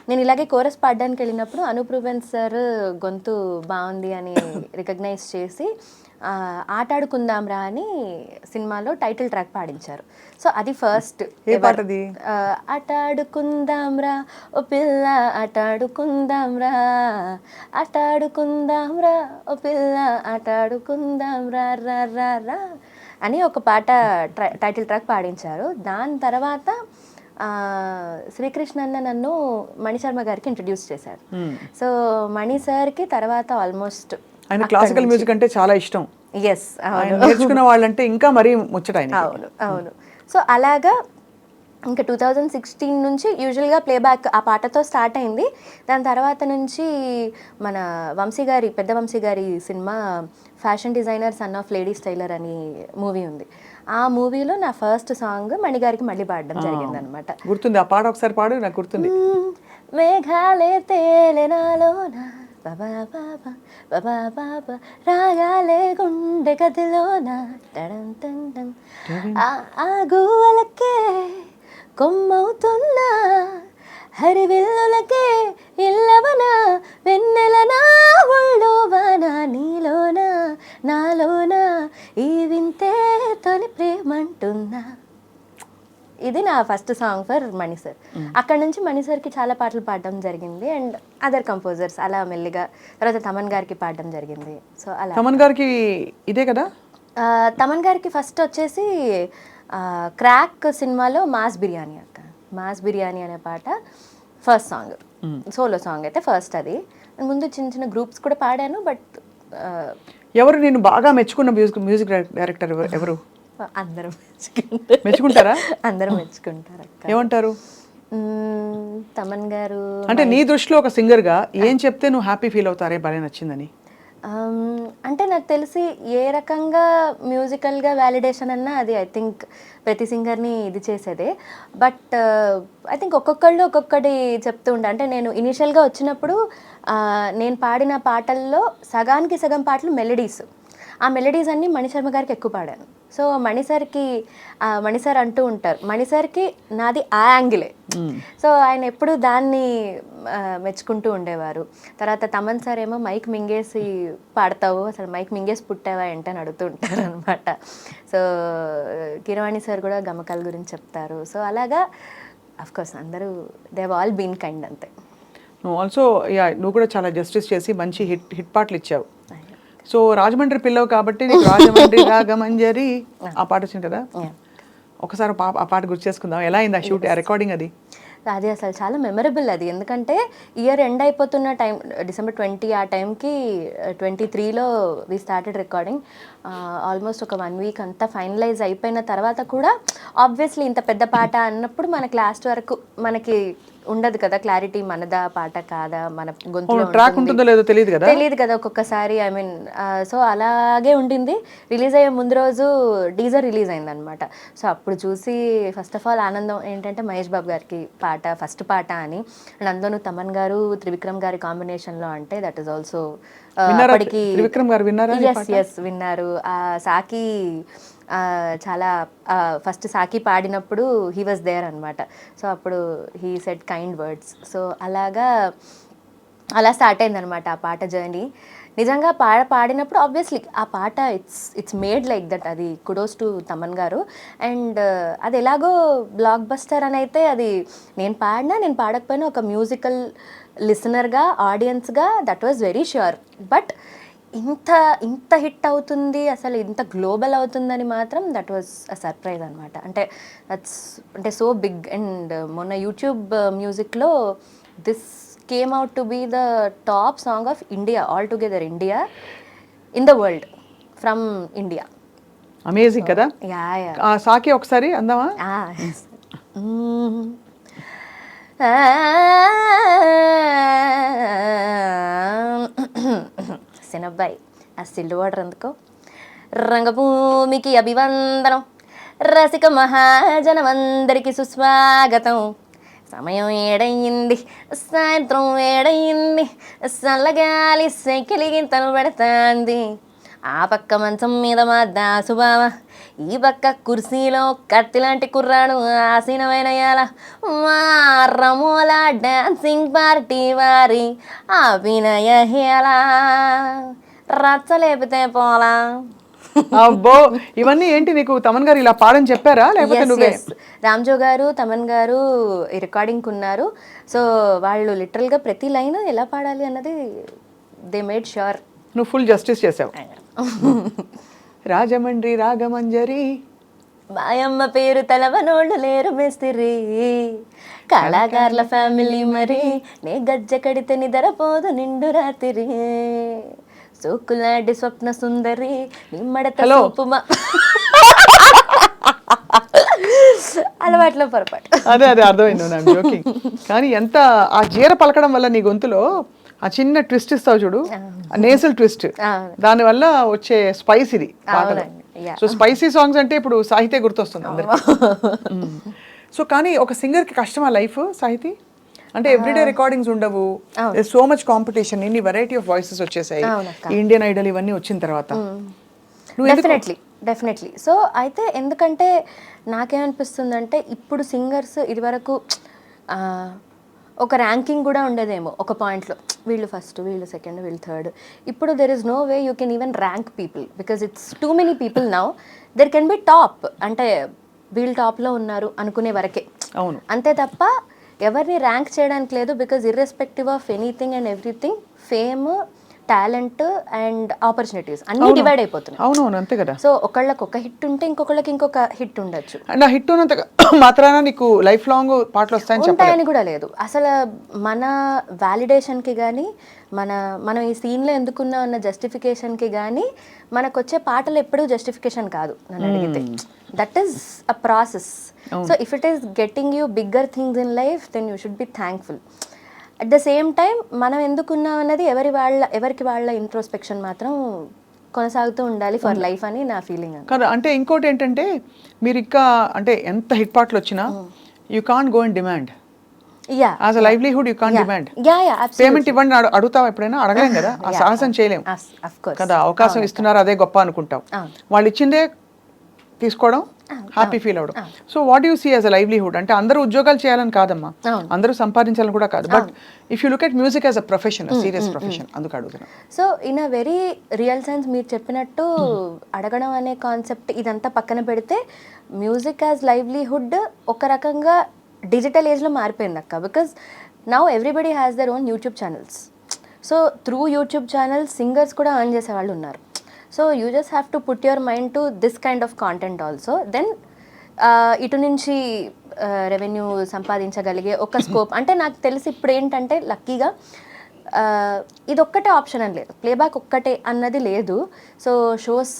నేను ఇలాగే కోరస్ పాడడానికి వెళ్ళినప్పుడు అనూప్ రూబెన్స్ సార్ గొంతు బాగుంది అని రికగ్నైజ్ చేసి ఆటాడుకుందాం రా అని సినిమాలో టైటిల్ ట్రాక్ పాడించారు. సో అది ఫస్ట్. ఆటాడుకుందాం రా ఓ పిల్ల, ఆటాడుకుందాం రా, ఆటాడుకుందాం రా ఓ పిల్ల, ఆటాడుకుందాం రా రా రా రా అని ఒక పాట టైటిల్ ట్రాక్ పాడించారు. దాని తర్వాత శ్రీకృష్ణ అన్న నన్ను మణిశర్మ గారికి ఇంట్రడ్యూస్ చేశారు. సో మణి సార్కి తర్వాత ఆల్మోస్ట్ ఆయన క్లాసికల్ మ్యూజిక్ అంటే చాలా ఇష్టం. ఎస్, ఆయన నేర్చుకున్న వాళ్ళంటే ఇంకా మరీ ముచ్చట ఆయన. అవును. సో అలాగా ఇంకా 2016 నుంచి యూజువల్గా ప్లేబ్యాక్ ఆ పాటతో స్టార్ట్ అయింది. దాని తర్వాత నుంచి మన పెద్ద వంశీ గారి cinema fashion designer son of ladies tailor అని మూవీ ఉంది. ఆ మూవీలో నా ఫస్ట్ సాంగ్ మణిగారికి మళ్ళీ పాడడం జరిగింది అనమాట. గుర్తుంది ఆ పాట, ఒకసారి పాడు, నాకు గుర్తుంది. మేఘాలే తేలెనాలోన బాబా బాబా బాబా బాబా రాగాలే గుండె గదిలోన టడం టం టం ఆ గువ్వలకే కొమ్మవుతున్నా హరివిల్లులకే ఇల్లవన వెన్నెల నా ఒళ్ళోవన నీలోన నాలోన ఈ వింతే తొలి ప్రేమంటున్నా. ఇది నా first song for Mani sir. అక్కడ నుంచి మణి సార్కి చాలా పాటలు పాడడం జరిగింది అండ్ అదర్ కంపోజర్స్ అలా మెల్లిగా. తర్వాత తమన్ గారికి పాడడం జరిగింది. సో అలా తమన్ గారికి ఇదే కదా. తమన్ గారికి ఫస్ట్ వచ్చేసి క్రాక్ సినిమాలో మాస్ బిర్యానీ అనే పాట ఫస్ట్ సాంగ్, సోలో సాంగ్ అయితే ఫస్ట్. అది ముందు చిన్న చిన్న గ్రూప్స్ కూడా పాడాను. బట్ ఎవరు నేను బాగా మెచ్చుకున్న మ్యూజిక్ డైరెక్టర్ ఎవరు? అందరం మెచ్చుకుంటారా? అందరం మెచ్చుకుంటారు అక్క. ఏమంటారు? తమన్ గారు అంటే నీ దృష్టిలో ఒక సింగర్గా ఏం చెప్తే నువ్వు హ్యాపీ ఫీల్ అవుతారే భలే నచ్చిందని? అంటే నాకు తెలిసి ఏ రకంగా మ్యూజికల్గా వ్యాలిడేషన్ అన్నా అది ఐ థింక్ ప్రతి సింగర్ని ఇది చేసేదే. బట్ ఐ థింక్ ఒక్కొక్కళ్ళు ఒక్కొక్కటి చెప్తూ ఉంటా. అంటే నేను ఇనీషియల్గా వచ్చినప్పుడు నేను పాడిన పాటల్లో సగానికి సగం పాటలు మెలడీస్. ఆ మెలడీస్ అన్నీ మణిశర్మ గారికి ఎక్కువ పాడాను. సో మణి సార్ అంటూ ఉంటారు, మణి సార్కి నాది ఆ యాంగిలే. సో ఆయన ఎప్పుడు దాన్ని మెచ్చుకుంటూ ఉండేవారు. తర్వాత తమన్ సార్ ఏమో మైక్ మింగేసి పాడతావు, అసలు మైక్ మింగేసి పుట్టావా ఏంటని అడుగుతూ ఉంటారు అనమాట. సో కిరవాణి సార్ కూడా గమకాల గురించి చెప్తారు. సో అలాగా అఫ్కోర్స్ అందరూ they have all been kind అంతే. నువ్వు ఆల్సో నువ్వు కూడా చాలా జస్టిస్ చేసి మంచి హిట్ పాటలు ఇచ్చావు. సో రాజమండ్రి పిల్లవు కాబట్టి నీకు రాజమండ్రి రాగమంజరి ఆ పాట వచ్చింది కదా. ఒకసారి ఆ పాట గుర్తు చేసుకుందాం. ఎలా అయింది ఆ షూట్, ఆ రికార్డింగ్? అది అసలు చాలా మెమరబుల్. అది ఎందుకంటే ఇయర్ ఎండ్ అయిపోతున్న టైం December 20 ఆ టైంకి 23లో వి స్టార్టెడ్ రికార్డింగ్. ఆల్మోస్ట్ ఒక 1 వీక్ అంతా ఫైనలైజ్ అయిపోయిన తర్వాత కూడా ఆబ్వియస్లీ ఇంత పెద్ద పాట అన్నప్పుడు మనకి లాస్ట్ వరకు మనకి ఉండదు కదా క్లారిటీ, మనదా పాట కాదా, మన గొంతులో ట్రాక్ ఉంటుందో లేదో తెలియదు కదా ఒక్కొక్కసారి. ఐ మీన్ సో అలాగే ఉండింది. రిలీజ్ అయ్యే ముందు రోజు టీజర్ రిలీజ్ అయింది అనమాట. సో అప్పుడు చూసి ఫస్ట్ ఆఫ్ ఆల్ ఆనందం ఏంటంటే మహేష్ బాబు గారికి పాట ఫస్ట్ పాట అని. అండ్ అందులో తమన్ గారు త్రివిక్రమ్ గారి కాంబినేషన్లో అంటే దట్ ఈస్ ఆల్సో అప్పటికి విన్నారు. సాకి చాలా ఫస్ట్ సాకి పాడినప్పుడు హీ వాజ్ దేర్ అనమాట. సో అప్పుడు he said kind words. So అలా స్టార్ట్ అయిందనమాట ఆ పాట జర్నీ. నిజంగా పాడినప్పుడు ఆబ్వియస్లీ ఆ పాట ఇట్స్ మేడ్ లైక్ దట్. అది కుడోస్ టు తమన్ గారు. అండ్ అది ఎలాగో బ్లాక్ బస్టర్ అని అయితే అది నేను పాడకపోయినా ఒక మ్యూజికల్ లిసనర్గా ఆడియన్స్గా that was very sure. But ఇంత హిట్ అవుతుంది, అసలు ఇంత గ్లోబల్ అవుతుందని మాత్రం దట్ వాజ్ అ సర్ప్రైజ్ అనమాట. అంటే సో బిగ్. అండ్ మొన్న యూట్యూబ్ మ్యూజిక్లో this came out to be the top song of India, all together India in the world from India. Amazing కదా. సాకి ఒకసారి అందామా? సినబ్బాయి ఆ సిల్లు వాటర్ ఎందుకో. రంగభూమికి అభివందనం, రసిక మహాజనమందరికి సుస్వాగతం. సమయం ఏడయింది, సాయంత్రం ఏడయింది, చల్లగాలి సైకిలి గింతను పెడతాంది. ఆ పక్క మంచం మీద మా దాసుబావ, ఈ పక్క కుర్సీలో కత్తిలాంటి కుర్రాడు ఆసీనమైన మా రమోల డాన్సింగ్ పార్టీ వారి అభినయ హేలా రచ్చలేపితే పోలా. అబ్బో, ఇవన్నీ ఏంటి నీకు తమన్ గారు ఇలా పాడని చెప్పారా లేకపోతే నువ్వే? రామ్జో గారు తమన్ గారు ఈ రికార్డింగ్కి ఉన్నారు. సో వాళ్ళు లిటరల్గా ప్రతి లైన్ ఎలా పాడాలి అన్నది దే మేడ్ ష్యూర్. నువ్వు ఫుల్ జస్టిస్ చేసావు. రాజమండ్రి రాగమంజరి. మాయమ్మ పేరు తలవనోళ్ళు లేరు మేస్తిరి, కళాకారుల ఫ్యామిలీ మరి, నే గజ్జ కడితే నిద్రపోదు నిండు రాత్రి, సోకులాంటి స్వప్న సుందరి నిమ్మడత Hello. సోపుమా. అలవాట్లో పొరపాటు. అదే అర్థమైంది, నా జోకింగ్. కానీ ఎంత ఆ జీర పలకడం వల్ల నీ గొంతులో ఆ చిన్న ట్విస్ట్ ఇస్తావు చూడు, నేసల్ ట్విస్ట్, దాని వల్ల వచ్చే స్పైస్ ఇది పాటలో. సో స్పైసీ సాంగ్స్ అంటే ఇప్పుడు సాహిత్య గుర్తొస్తుంది అందరికి. సో కానీ ఒక సింగర్ కి కష్టమా లైఫ్ సాహితీ? అంటే ఎవ్రీడే రికార్డింగ్స్ ఉండవు, సో మచ్ కాంపిటీషన్, ఇన్ని వెరైటీ ఆఫ్ వాయిసెస్ వచ్చేసాయి ఈ ఇండియన్ ఐడల్ ఇవన్నీ వచ్చిన తర్వాత. డెఫినెట్లీ. సో అయితే ఎందుకంటే నాకేమనిపిస్తుందంటే ఇప్పుడు సింగర్స్ ఇదివరకు ఒక ర్యాంకింగ్ కూడా ఉండేదేమో ఒక పాయింట్లో, వీళ్ళు ఫస్ట్, వీళ్ళు సెకండ్, వీళ్ళు థర్డ్. ఇప్పుడు there is no way you can even rank people because it's too many people now. There can be top, అంటే వీళ్ళు టాప్లో ఉన్నారు అనుకునే వరకే. అవును, అంతే తప్ప ఎవరిని ర్యాంక్ చేయడానికి లేదు. Because irrespective of anything and everything, fame, talent and opportunities అన్ని డివైడ్ అయిపోతున్నాయి. అవునవును, అంతే కదా. సో ఒకళ్ళకి ఒక హిట్ ఉంటే ఇంకొకళ్ళకి ఇంకొక హిట్ ఉండొచ్చు. అండ్ ఆ హిట్ ఉన్నంత మాత్రాన నీకు లైఫ్ లాంగ్ పాటలు వస్తాయని ఉంటాయని కూడా లేదు. అసలు మన వ్యాలిడేషన్కి కానీ మనం ఈ సీన్లో ఎందుకున్నా అన్న జస్టిఫికేషన్కి కానీ మనకు వచ్చే పాటలు ఎప్పుడూ జస్టిఫికేషన్ కాదు నన్ను అడిగితే. That is a process. So if it is getting you bigger things in life then you should be thankful. At the same time మనం ఎందుకున్నాం అన్నది ఎవరికి వాళ్ళ ఇంట్రోస్పెక్షన్ మాత్రం కొనసాగుతూ ఉండాలి ఫర్ లైఫ్ అని నా ఫీలింగ్. కదా. అంటే ఇంకోటి ఏంటంటే మీరు ఇంకా అంటే ఎంత హిట్ పాటలు వచ్చినా you can't go and demand. As a livelihood you can't demand. Payment ఇవ్వండి అడుగుతావు ఎప్పుడైనా? అడగలేం కదా, ఆ సాహసం చేయలేం కదా. అవకాశం ఇస్తున్నారు అదే గొప్ప అనుకుంటాం, వాళ్ళు ఇచ్చిందే తీసుకోవడం, హ్యాపీ ఫీల్ అవడం. So what you see as a livelihood? అంటే అందరూ ఉద్యోగాలు చేయాలని కాదమ్మా, అందరూ సంపాదించాలని కూడా కాదు, but if you look at music as a profession, serious profession, అందుకు అడుగుతున్నా. So in a very real sense మీరు చెప్పినట్టు అడగడం అనే కాన్సెప్ట్ ఇదంతా పక్కన పెడితే మ్యూజిక్ యాజ్ లైవ్లీహుడ్ ఒక రకంగా డిజిటల్ ఏజ్లో మారిపోయింది అక్క. Because now everybody has their own YouTube channels. So through YouTube channels singers కూడా ఎర్న్ చేసే వాళ్ళు ఉన్నారు. So you just have to put your mind to this kind of content also. Then ఇటు నుంచి రెవెన్యూ సంపాదించగలిగే ఒక స్కోప్ అంటే నాకు తెలిసి ఇప్పుడు ఏంటంటే లక్కీగా ఇది ఒక్కటే ఆప్షన్ అని లేదు, ప్లేబ్యాక్ ఒక్కటే అన్నది లేదు. సో షోస్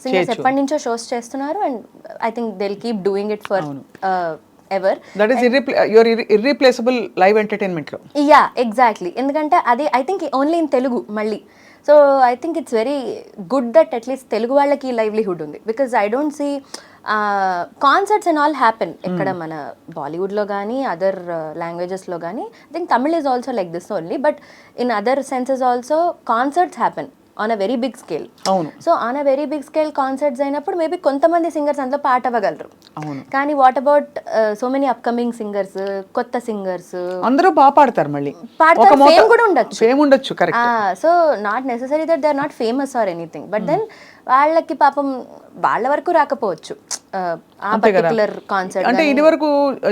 సింగర్స్ ఎప్పటి నుంచో షోస్ చేస్తున్నారు and I think they will keep doing it forever. That is your irreplaceable live entertainment లో. Yeah exactly. ఎందుకంటే అది I think only in Telugu మళ్ళీ. So I think it's very good that at least Telugu వాళ్ళకి livelihood ఉంది. Because I don't see concerts and all happen ఇక్కడ మన బాలీవుడ్లో కానీ అదర్ లాంగ్వేజెస్లో కానీ. I think Tamil is also like this only, but in other senses also concerts happen on a very big scale. అవును. So on a very big scale concerts అయినప్పుడు maybe కొంతమంది singers అందులో పాట అవ్వగలరు. అవును. కానీ what about so many upcoming singers, కొత్త singers అందరూ బాగా పాడతారు, మళ్ళీ పాడతారు, ఫేమ్ కూడా ఉండొచ్చు. ఫేమ్ ఉండొచ్చు, correct. So not necessary that they are not famous or anything, but then వాళ్ళకి పాపం వాళ్ళ వరకు రాకపోవచ్చు ఆ పర్టికులర్ కాన్సర్ట్. అంటే ఇది వరకు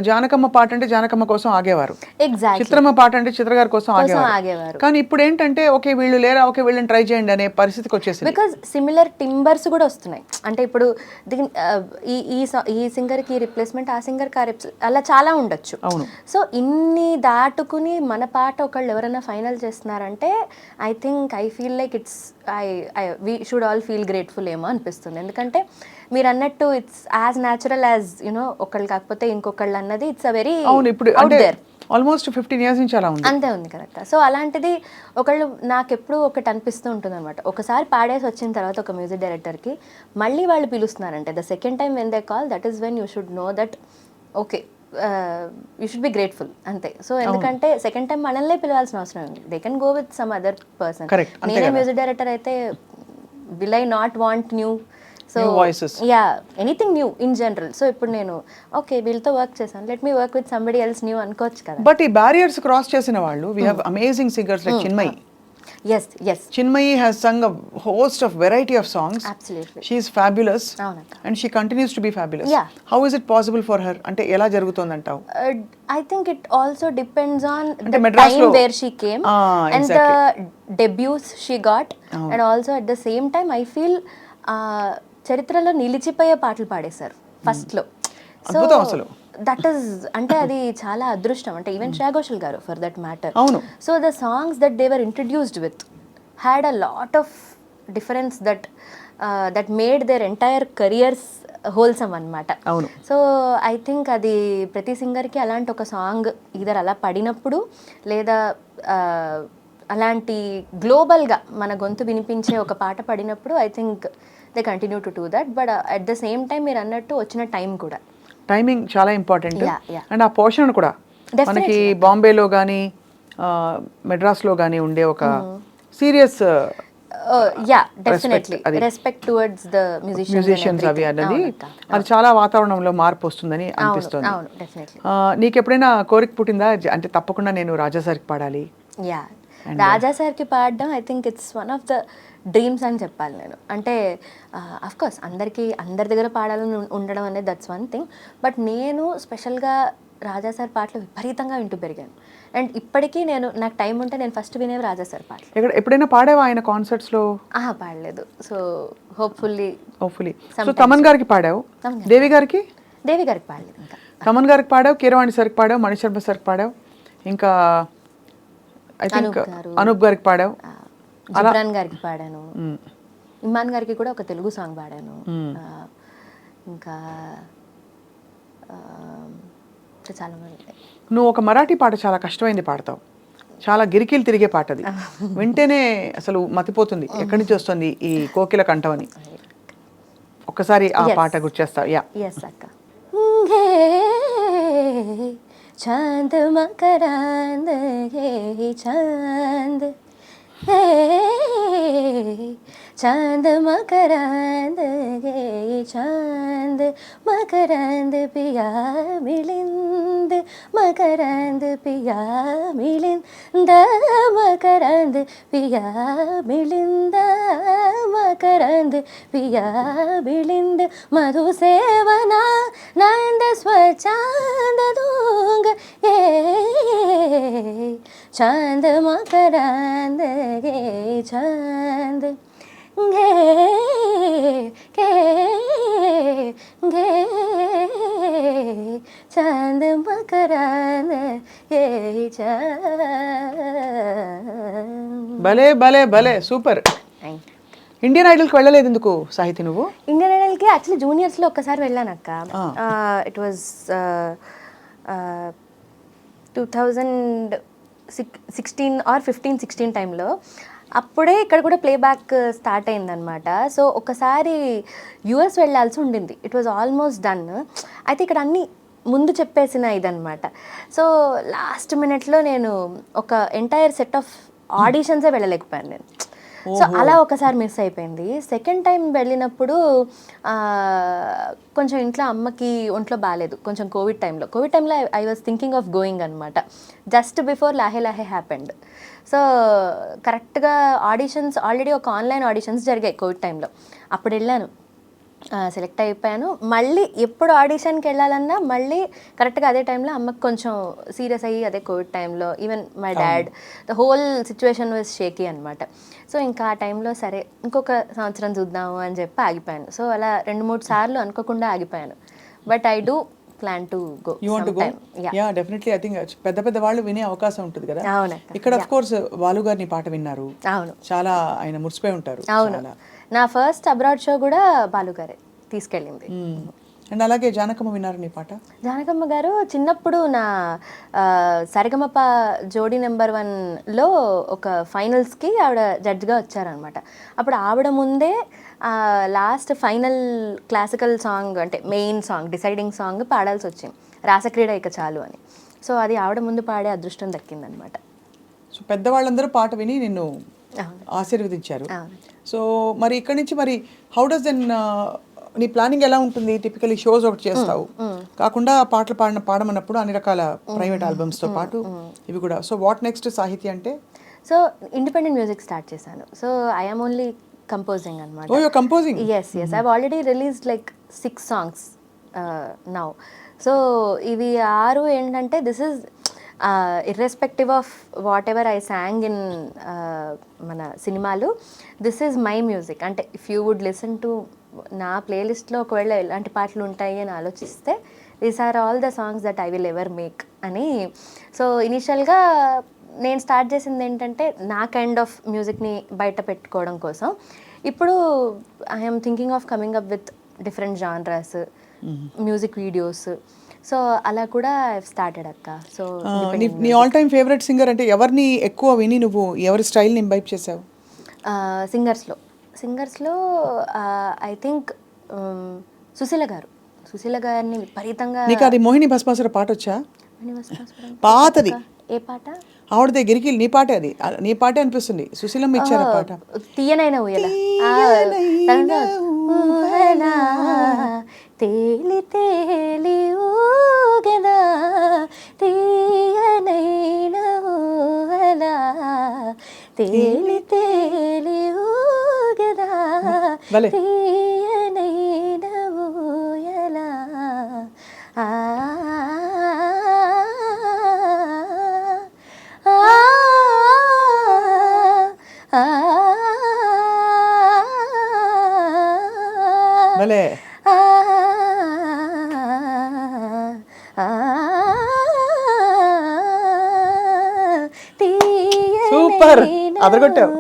జానకమ్మ పాట అంటే జానకమ్మ కోసం ఆగేవారు, ఎగ్జాక్ట్లీ. చిత్రమ్మ పాట అంటే చిత్రగారి కోసం ఆగేవారు. కానీ ఇప్పుడు ఏంటంటే ఓకే వీళ్ళు లేరా, ఓకే వీళ్ళని ట్రై చేయండి అనే పరిస్థితికి వచ్చేసింది. బికాజ్ సిమిలర్ టింబర్స్ కూడా వస్తున్నాయి. అంటే ఇప్పుడు ఈ సింగర్ కి రిప్లేస్మెంట్, ఆ సింగర్ కి అలా చాలా ఉండొచ్చు. అవును. సో ఇన్ని దాటుకుని మన పాట ఒకళ్ళు ఎవరైనా ఫైనల్ చేస్తున్నారంటే I feel like it's we should all feel grateful ఏమో అనిపిస్తుంది. ఎందుకంటే మీరు అన్నట్టు it's as natural as you know ఒకళ్ళు కాకపోతే ఇంకొకళ్ళు అన్నది ఇట్స్ అ వెరీ ఇప్పుడు ఆల్మోస్ట్ 15 years నుంచి అలా ఉంది. అంతే ఉంది, కరెక్ట్. సో అలాంటిది ఒకళ్ళు నాకు ఎప్పుడు ఒకటి అనిపిస్తూ ఉంటుంది అనమాట. ఒకసారి పాడేసి వచ్చిన తర్వాత ఒక మ్యూజిక్ డైరెక్టర్కి మళ్ళీ వాళ్ళు పిలుస్తున్నారంటే the second time when they call, that is when you should know that okay you should be grateful అంతే. సో ఎందుకంటే సెకండ్ టైం మనల్నే పిలవాల్సిన అవసరం ఉంది. They can go with some other person. నేనే మ్యూజిక్ డైరెక్టర్ అయితే will I not want new anything new in general. So ఇప్పుడు నేను ఓకే వీళ్ళతో వర్క్ చేశాను, let me work with somebody else new అనుకోవచ్చు కదా. బట్ ఈ బ్యారియర్స్ క్రాస్ చేసిన వాళ్ళు we have amazing singers like Chinmayi. Yes. Chinmayi has sung a host of variety of songs. Absolutely. She is fabulous. Avunakka. And she continues to be fabulous. Yeah. How is it possible for her? Ante ela jarugutondantavu? I think it also depends on Ante the Madras time lo where she came and exactly. the debuts she got, and also at the same time I feel చరిత్రలో నిలిచిపోయే పాటలు పాడేశారు ఫస్ట్లో. So అద్భుతం అసలు. That is అంటే అది చాలా అదృష్టం. అంటే ఈవెన్ శ్రేయా ఘోషల్ గారు ఫర్ దట్ మ్యాటర్. అవును. So the songs that they were introduced with had a lot of difference that made their entire careers wholesome అనమాట. అవును. సో ఐ థింక్ అది ప్రతి సింగర్కి అలాంటి ఒక సాంగ్ ఈధర్ అలా పడినప్పుడు లేదా అలాంటి గ్లోబల్గా మన గొంతు వినిపించే ఒక పాట పడినప్పుడు I think they continue to do that. But at the same time మీరు అన్నట్టు వచ్చిన టైం కూడా, టైమింగ్ చాలా ఇంపార్టెంట్. Yeah, yeah. అండ్ ఆ పోర్షన్ కూడా మనకి బాంబేలో కానీ మెడ్రాస్లో కానీ ఉండే ఒక serious yeah definitely respect towards the musicians అవి అన్నది అది చాలా వాతావరణంలో మార్పు వస్తుందని అనిపిస్తుంది. అవును డెఫినెట్లీ. నీకు ఎప్పుడైనా కోరిక పుట్టిందా అంటే తప్పకుండా నేను రాజా సార్కి పాడాలి? యా రాజా సార్కి పాడడం I think it's one of the dreams అని చెప్పాలి నేను. అంటే అఫ్ కోర్స్ అందరి దగ్గర పాడాలని ఉండడం అనేది దట్స్ వన్ థింగ్. బట్ నేను స్పెషల్గా రాజా సార్ పాటలు విపరీతంగా వింటూ పెరిగాను. అండ్ ఇప్పటికీ నాకు టైం ఉంటే నేను ఫస్ట్ వినేవి రాజా సార్ పాటలు. ఎప్పుడైనా పాడావా ఆయన కాన్సర్ట్స్లో? పాడలేదు. So hopefully. సో తమన్ గారికి పాడావు, దేవి గారికి పాడలేదు. ఇంకా తమన్ గారికి పాడావు, కీరవాణి సార్కి పాడావు, మణిశర్మ సార్కి పాడావు, ఇంకా ఐ థింక్ అనూప్ గారికి పాడావు, జిబ్రాన్ గారికి పాడాను, ఇమ్మాన్ గారికి కూడా ఒక తెలుగు సాంగ్ పాడాను. ఇంకా చాలా మంది. నువ్వు ఒక మరాఠీ పాట చాలా కష్టమైంది పాడతావు, చాలా గిరికీలు తిరిగే పాట అది. వింటేనే అసలు మతిపోతుంది ఎక్కడి నుంచి వస్తుంది ఈ కోకిల కంఠం అని. ఒక్కసారి ఆ పాట గుర్చేస్తావు? యా. ఎస్ అక్క. చాంద్ మకరాంద్ చాంద్ चांद मकरांद गे चांद मकरांद पिया मिलिंद मकरांद पिया मिलिंद मकरांद पिया मिलिंद मकरांद पिया मिलिंद मधु सेवना नंद स्वचांद दूंग ये चांद मकरांद गे चांद गे गे गे चांद मकरांद गे चांद. భలే భలే భలే సూపర్. ఇండియన్ ఐడల్కి వెళ్ళలేదు ఎందుకు సాహితి నువ్వు? ఇండియన్ ఐడల్కి యాక్చువల్లీ జూనియర్స్లో ఒక్కసారి వెళ్ళాను అక్క. ఇట్ వాజ్ 2016 ఆర్ 15-16 టైంలో. అప్పుడే ఇక్కడ కూడా ప్లేబ్యాక్ స్టార్ట్ అయిందనమాట. సో ఒకసారి యూఎస్ వెళ్ళాల్సి ఉండింది. It was almost done. అయితే ఇక్కడ అన్నీ ముందు చెప్పేసిన ఇదనమాట. సో లాస్ట్ మినిట్లో నేను ఒక ఎంటైర్ సెట్ ఆఫ్ ఆడిషన్సే వెళ్ళలేకపోయాను నేను. సో అలా ఒకసారి మిస్ అయిపోయింది. సెకండ్ టైం వెళ్ళినప్పుడు కొంచెం ఇంట్లో అమ్మకి ఒంట్లో బాగాలేదు కొంచెం కోవిడ్ టైంలో I was thinking of going అనమాట. Just before Laahe Laahe happened. So కరెక్ట్గా ఆడిషన్స్ ఆల్రెడీ ఒక ఆన్లైన్ ఆడిషన్స్ జరిగాయి కోవిడ్ టైంలో. అప్పుడు వెళ్ళాను, సెలెక్ట్ అయిపోయాను. మళ్ళీ ఎప్పుడు ఆడిషన్కి వెళ్ళాలన్నా మళ్ళీ కరెక్ట్గా అదే టైంలో అమ్మకి కొంచెం సీరియస్ అయ్యి అదే కోవిడ్ టైంలో even my dad the whole situation was shaky అనమాట. సో ఇంకా ఆ టైంలో సరే ఇంకొక సంవత్సరం చూద్దాము అని చెప్పి ఆగిపోయాను. సో అలా 2-3 సార్లు అనుకోకుండా ఆగిపోయాను. But I do plan to go. You want to go? Yeah definitely. I think పెద్ద పెద్ద వాళ్ళు వినే అవకాశం ఉంటుంది కదా. అవును. ఇక్కడ ఆఫ్ కోర్స్ బాలు గారిని పాట విన్నారు. అవును. చాలా ఆయన మురిసిపోయి ఉంటారు. అవును. నా ఫస్ట్ అబ్రాడ్ షో కూడా బాలు గారే తీసుకెళ్ళింది. అండ్ అలాగే జానకమ్మ విన్నారు నీ పాట? జానకమ్మ గారు చిన్నప్పుడు నా సరిగమప జోడీ నెంబర్ 1లో ఒక ఫైనల్స్కి ఆవిడ జడ్జ్గా వచ్చారనమాట. అప్పుడు ఆవిడ ముందే లాస్ట్ ఫైనల్ క్లాసికల్ సాంగ్ అంటే మెయిన్ సాంగ్ డిసైడింగ్ సాంగ్ పాడాల్సి వచ్చింది, రాసక్రీడ ఇక చాలు అని. సో అది ఆవిడ ముందు పాడే అదృష్టం దక్కిందనమాట. సో పెద్దవాళ్ళందరూ పాట విని నిన్ను ఆశీర్వదించారు. సో మరి ఇక్కడి నుంచి మరి హౌ డస్ దెన్ నీ ప్లానింగ్ ఎలా ఉంటుంది? టిపికలీ షోస్ ఒకటి చేస్తావు కాకుండా పాటలు పాడమన్నప్పుడు అన్ని రకాల ప్రైవేట్ ఆల్బమ్స్తో పాటు ఇవి కూడా. సో వాట్ నెక్స్ట్ సాహితీ అంటే? సో ఇండిపెండెంట్ మ్యూజిక్ స్టార్ట్ చేశాను. So I am only composing అనమాట. Oh you composing? Yes I have already released like 6 songs now. So ఇవి 6 ఏంటంటే this is irrespective of whatever I sang in మన సినిమాలు, this is my music. అంటే if you would listen to నా ప్లేలిస్ట్లో ఒకవేళ ఎలాంటి పాటలు ఉంటాయి అని ఆలోచిస్తే these are all the songs that I will ever make అని. సో ఇనిషియల్గా నేను స్టార్ట్ చేసింది ఏంటంటే నా కైండ్ ఆఫ్ మ్యూజిక్ని బయట పెట్టుకోవడం కోసం. ఇప్పుడు I'm thinking of coming up with different genres, music videos. So అలా కూడా స్టార్టెడ్ అక్క. సో నీ ఆల్ టైమ్ ఫేవరెట్ సింగర్ అంటే ఎవరిని ఎక్కువ విని నువ్వు ఎవరి స్టైల్ని ఇంబైబ్ చేసావు? సింగర్స్లో ఐ థింక్ సుశీల గారిని విపరీతంగా. నీకు అది మోహిని భస్మాసుర పాట వచ్చా? పాతది. ఏ పాట? ఆవిడదే గిరికిల్. నీ పాటే అది, నీ పాటే అనిపిస్తుంది. సుశీలమ్మ ఇచ్చారు ఆ పాట. తీయనైన ఊయల తేలి తేలి ఊగదా తీయనైన ఊయల తేలి తేలి ఊగదా తీయనైన ఊయల భలే. సూపర్, అదరగొట్టావు.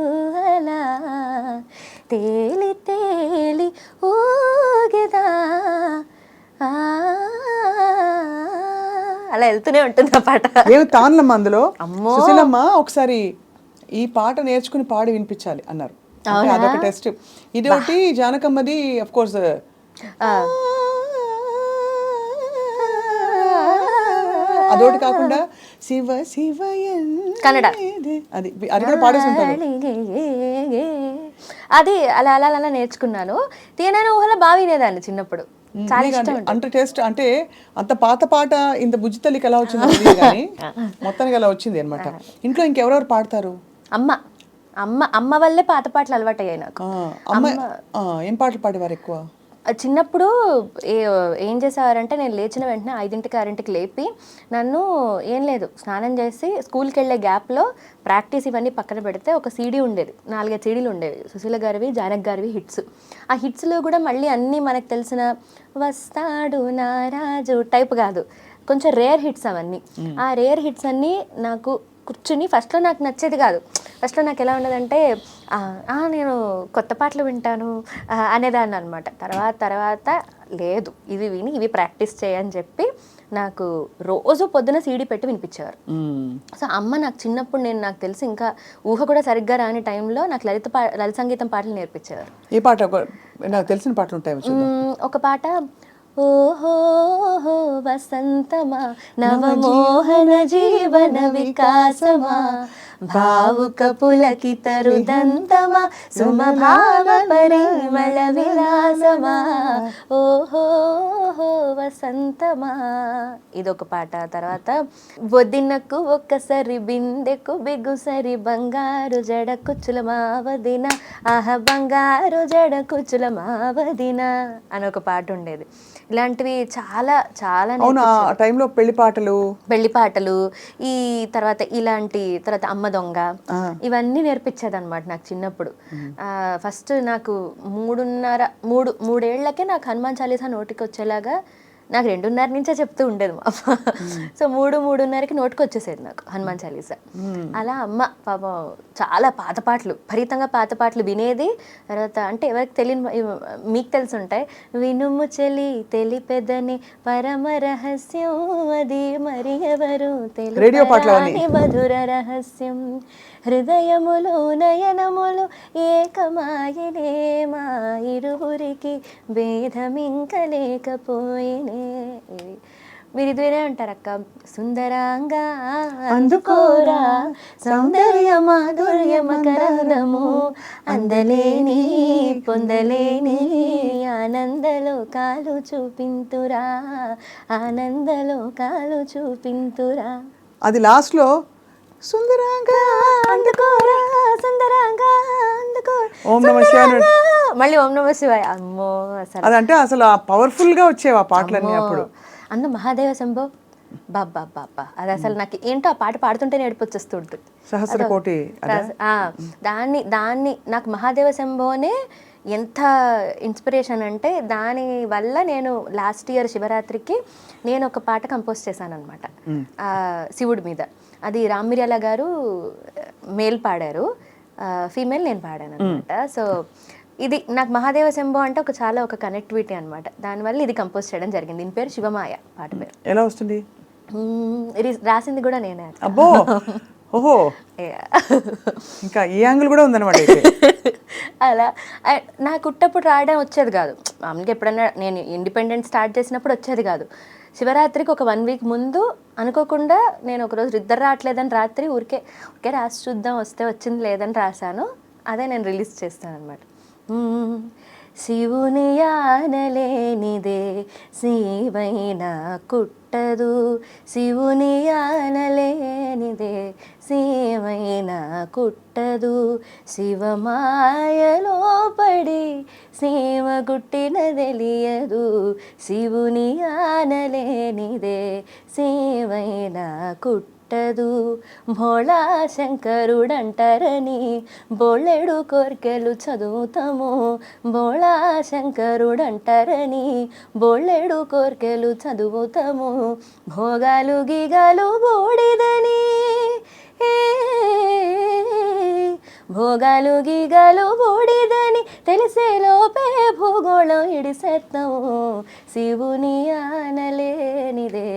తేలి తేలి ఊగదా అలా వెళ్తూనే ఉంటుంది ఆ పాట. ఏమి తాన్లమ్మ అందులో. సుశీలమ్మ ఒకసారి ఈ పాట నేర్చుకుని పాడి వినిపించాలి అన్నారు. అంటే అదొక టెస్ట్. ఇది ఒకటి జానకమ్మది ఆఫ్ కోర్స్. అదొకటి కాకుండా శివ శివ కన్నడ అది అది కూడా పాడేసి ఉంటారు. అది అలా అలా అలా నేర్చుకున్నాను. తీయనైన ఊహలో బాగా వినేదాన్ని చిన్నప్పుడు. చాలా ఇష్టం. అంత టేస్ట్ అంటే అంత పాత పాట ఇంత బుజ్జితల్లికి ఎలా వచ్చింది కానీ మొత్తానికి అలా వచ్చింది అనమాట. ఇంట్లో ఇంకెవరెవరు పాడతారు? అమ్మ వల్లే పాత పాటలు అలవాటు అయ్యాయి నాకు. ఏం పాటలు పాడేవారు ఎక్కువ? చిన్నప్పుడు ఏం చేసేవారంటే నేను లేచిన వెంటనే 5ంటికి 6ంటికి లేపి నన్ను ఏం లేదు స్నానం చేసి స్కూల్కి వెళ్ళే గ్యాప్లో ప్రాక్టీస్ ఇవన్నీ పక్కన పెడితే ఒక సీడీ ఉండేది, 4-5 సీడీలు ఉండేవి. సుశీల గారివి, జానక్ గారివి హిట్స్. ఆ హిట్స్లో కూడా మళ్ళీ అన్నీ మనకు తెలిసిన వస్తాడు నారాజు టైప్ కాదు, కొంచెం రేర్ హిట్స్ అవన్నీ. ఆ రేర్ హిట్స్ అన్నీ నాకు కూర్చుని ఫస్ట్లో నాకు నచ్చేది కాదు. ఫస్ట్లో నాకు ఎలా ఉండదంటే నేను కొత్త పాటలు వింటాను అనేదాన్ని అనమాట. తర్వాత లేదు ఇవి విని ఇవి ప్రాక్టీస్ చేయని చెప్పి నాకు రోజు పొద్దున సీడీ పెట్టి వినిపించేవారు. సో అమ్మ నాకు చిన్నప్పుడు నాకు తెలిసి ఇంకా ఊహ కూడా సరిగ్గా రాని టైంలో నాకు లలిత సంగీతం పాటలు నేర్పించేవారు. ఏ పాట? నాకు తెలిసిన పాటలు ఉంటాయి. ఒక పాట ఓహో వసంతమా నవమోహన జీవన వికాసమా భావుక పులకిత రుదంతమా సుమభావ పరిమళ విలాసమా ఓహో వసంతమా ఇదొక పాట. తర్వాత వదినకు ఒక్కసారి బిందెకు బిగుసరి బంగారు జడ కుచ్చుల మావదిన ఆహ బంగారు జడ కుచ్చుల మావదిన అని ఒక పాట ఉండేది. ఇలాంటివి చాలా చాలా టైంలో పెళ్లి పాటలు ఈ తర్వాత తర్వాత అమ్మ దొంగ ఇవన్నీ నేర్పించేది అనమాట నాకు చిన్నప్పుడు. ఫస్ట్ నాకు 3 ఏళ్లకే నాకు హనుమాన్ చాలీసా నోటికి వచ్చేలాగా నాకు 2:30 నుంచే చెప్తూ ఉండేది మా అమ్మ. సో 3:30కి నోటికి వచ్చేసేది నాకు హనుమాన్ చాలీసా. అలా అమ్మ పాపం చాలా పాత పాటలు, విపరీతంగా పాత పాటలు వినేది. తర్వాత అంటే ఎవరికి తెలియని మీకు తెలిసి ఉంటాయి, వినుము చెలి తెలిపెదని పరమ రహస్యం అది మరి ఎవరు తెలియని మధుర రహస్యం హృదయములు నయనములు ఏకమాయనే మా ఇరువురికి భేదమింక లేకపోయినే. మీరు ఇదివరే అంటారు అక్క. సుందరంగా అందుకోరా సౌందర్య మాధుర్య మకరందము అందలేని పొందలేని ఆనందలో కాలు చూపింతురా ఆనందలో కాలు చూపింతురా. అది లాస్ట్లో సుందరంగా అందుకోరా సుందరంగా అందుకో ఓం నమః శివాయ మళ్ళీ ఓం నమః శివాయ. అమ్మో అసలు అదంటే అసలు పవర్ఫుల్ గా వచ్చేవి ఆ పాటలన్నీ అప్పుడు. అన్న మహాదేవ శంభో బాబా బాబా అది అసలు నాకు ఏంటో ఆ పాట పాడుతుంటే ఏడుపొచ్చేస్తూ ఉంటుంది. సహస్రకోటి దాన్ని నాకు మహాదేవ శంభోనే ఎంత ఇన్స్పిరేషన్ అంటే దాని వల్ల నేను లాస్ట్ ఇయర్ శివరాత్రికి నేను ఒక పాట కంపోజ్ చేశాను అనమాట శివుడి మీద. అది రామ్ మిర్యాల గారు మేల్ పాడారు, ఫీమేల్ నేను పాడాను అనమాట. సో ఇది నాకు మహాదేవ శంభో అంటే ఒక కనెక్టివిటీ అనమాట. దానివల్ల ఇది కంపోజ్ చేయడం జరిగింది. దీని పేరు శివమాయ, పాట పేరు. ఎలా వస్తుంది? ఇది రాసింది కూడా నేనే. అబ్బో, ఓహో, ఇంకా ఈ యాంగిల్ కూడా ఉందన్నమాట అయితే. అలా నాకు ఉట్టప్పుడు రాయడం వచ్చేది కాదు. మామూలుగా ఎప్పుడన్నా నేను ఇండిపెండెంట్ స్టార్ట్ చేసినప్పుడు వచ్చేది కాదు. శివరాత్రికి ఒక 1 వీక్ ముందు అనుకోకుండా నేను ఒకరోజు ఇద్దరు రావట్లేదని రాత్రి ఊరికే రాసి చూద్దాం, వస్తే వచ్చింది, లేదని రాశాను. అదే నేను రిలీజ్ చేస్తాను అనమాట. శివుని ఆనలేనిదే శివైనా కుట్టదు, శివుని ఆనలేనిదే శివైనా కుట్టదు, శివమాయలో పడి శివ గుట్టిన తెలియదు, శివుని ఆనలేనిదే శివైనా కుట్టదు, భోళా శంకరుడంటారని బోళ్ళెడు కోర్కెలు చదువుతాము, భోళా శంకరుడంటారని బోళ్ళెడు కోర్కెలు చదువుతాము, భోగాలు గిగాలు బూడిదని భోగాలు గీగాలు బూడిదని తెలిసే లోపే భూగోళం ఇడిసేస్తాము, శివుని ఆనలేనిదే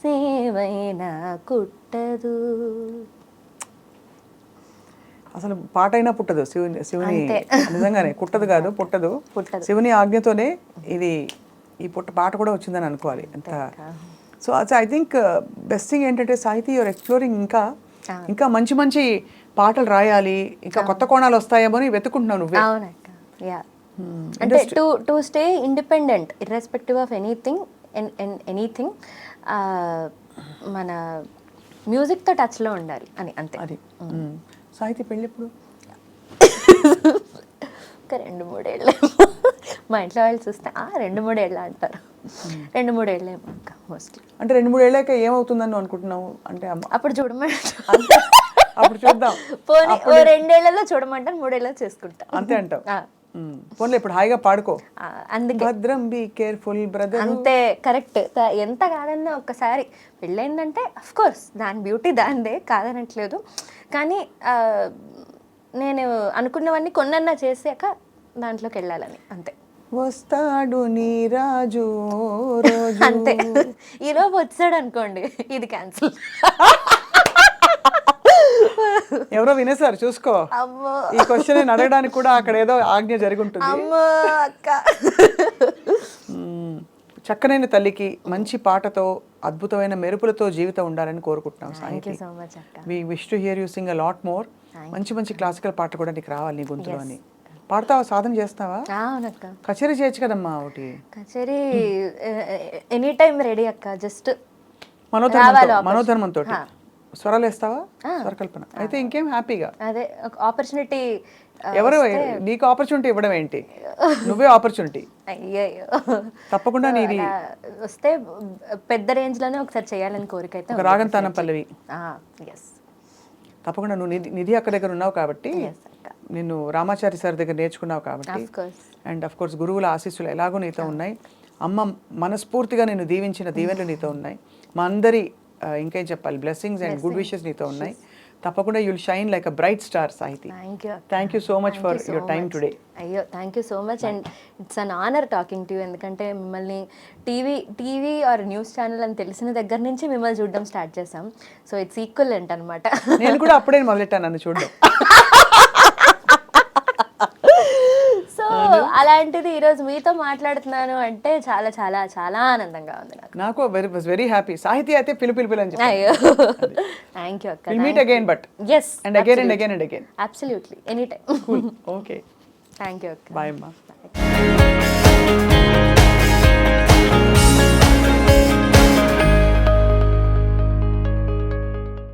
శివైనా కుట్టదు. అసలు పాటైనా పుట్టదు, శివుని నిజంగానే కుట్టదు కాదు, పుట్టదు. శివుని ఆజ్ఞతోనే ఈ పాట కూడా వచ్చిందని అనుకోవాలి. అంత so I think best thing ఏంటంటే సాహితీ యూర్ ఎక్స్ప్లోరింగ్, ఇంకా మంచి మంచి పాటలు రాయాలి, ఇంకా కొత్త కోణాలు వస్తాయేమో అని వెతుకుంటున్నావు నువ్వే. అవునక్క, యా. అంటే to stay independent irrespective of anything మన మ్యూజిక్తో టచ్లో ఉండాలి అని, అంతే. అది సాహితీ పెళ్ళి ఎప్పుడు? ఒక 2-3 ఏళ్ళు. మా ఇంట్లో వాళ్ళు చూస్తే 2-3 ఏళ్ళు అంటారు. 2-3 ఏళ్ళే అక్క మోస్ట్లీ. అంటే 2-3 ఏళ్ళాక ఏమవుతుందని అనుకుంటున్నావు? అంటే అప్పుడు చూడమంటే అప్పుడు చూద్దాం, పోనీ 2 ఏళ్లలో చూడమంటాను, 3 ఏళ్ళలో చేసుకుంటా, అంతే అంటావు. పోన్లే, ఇప్పుడు హాయిగా పాడుకో. అందుకే భద్రం బీ కేర్ఫుల్ బ్రదర్. అంతే, కరెక్ట్. ఎంత కాదన్నా ఒక్కసారి పెళ్ళైందంటే అఫ్ కోర్స్ దాని బ్యూటీ దానిదే, కాదనట్లేదు. కానీ నేను అనుకున్నవన్నీ కొన్నన్నా చేసాక దాంట్లోకి వెళ్ళాలని, అంతే. వస్తాడు నీ రాజు రోజు, అంతే. ఈలోపు వచ్చాడు అనుకోండి, ఇది క్యాన్సిల్. ఎవరో వినేసారు చూసుకో. అమ్మో, ఈ క్వశ్చన్ అడగడానికి కూడా అక్కడ ఏదో ఆజ్ఞ జరిగి ఉంటుంది. అమ్మో అక్క. చక్కనైన తల్లికి మంచి పాటతో అద్భుతమైన మెరుపులతో జీవితం ఉండాలని కోరుకుంటున్నాం. థాంక్యూ సో మచ్ అక్క. We wish to hear you sing a lot more. మంచి మంచి క్లాసికల్ పాటలు కూడా నీకు రావాలి నీ గొంతులో అని. పాడతావా, సాధన చేస్తావా? అవునక్క. కచేరీ చేయొచ్చు కదమ్మా ఒకటి. కచేరీ ఎనీ టైం రెడీ అక్క. జస్ట్ మనోధర్మంతో స్వరాలు వేస్తావా? స్వరకల్పన అయితే ఇంకేం హ్యాపీగా. అదే ఆపర్చునిటీ. ఎవరు నీకు ఆపర్చునిటీ ఇవ్వడం ఏంటి, నువ్వే ఆపర్చునిటీ. అయ్యయ్యో, తప్పకుండా నీది వస్తే పెద్ద రేంజ్ లోనే ఒకసారి చేయాలని కోరిక అయితే. రాగంతానం పల్లవి తప్పకుండా. నువ్వు నిధి అక్క దగ్గర ఉన్నావు కాబట్టి, నిన్ను రామాచారి సార్ దగ్గర నేర్చుకున్నావు కాబట్టి, అండ్ అఫ్ కోర్స్ గురువుల ఆశీస్సులు ఎలాగో నీతో ఉన్నాయి. అమ్మ మనస్ఫూర్తిగా నేను దీవించిన దీవెనలు నీతో ఉన్నాయి. మా అందరి ఇంకేం చెప్పాలి, బ్లెస్సింగ్స్ అండ్ గుడ్ విషెస్ నీతో ఉన్నాయి. తప్పకుండా you'll shine like a bright star Sahithi. Thank you so much for your time today. అయ్యో, thank you so much, and it's an honour talking to you. ఎందుకంటే మిమ్మల్ని టీవీ ఆర్ న్యూస్ ఛానల్ అని తెలిసిన దగ్గర నుంచి మిమ్మల్ని చూడడం స్టార్ట్ చేసాం. సో ఇట్స్ ఈక్వలెంట్ అనమాట. నేను కూడా అప్పుడే మొదలెట్టాను నన్ను చూడడం. సో అలాంటిది ఈరోజు మీతో మాట్లాడుతున్నాను అంటే చాలా చాలా చాలా ఆనందంగా ఉంది నాకు. Very happy. సాహితీ అయితే పిలుపు అని చెప్పి. అయ్యో, థ్యాంక్ యూ అక్క. We'll meet again, but yes, and again and again and again. Absolutely, anytime. Cool. Okay. Thank you అక్క. Bye అమ్మా.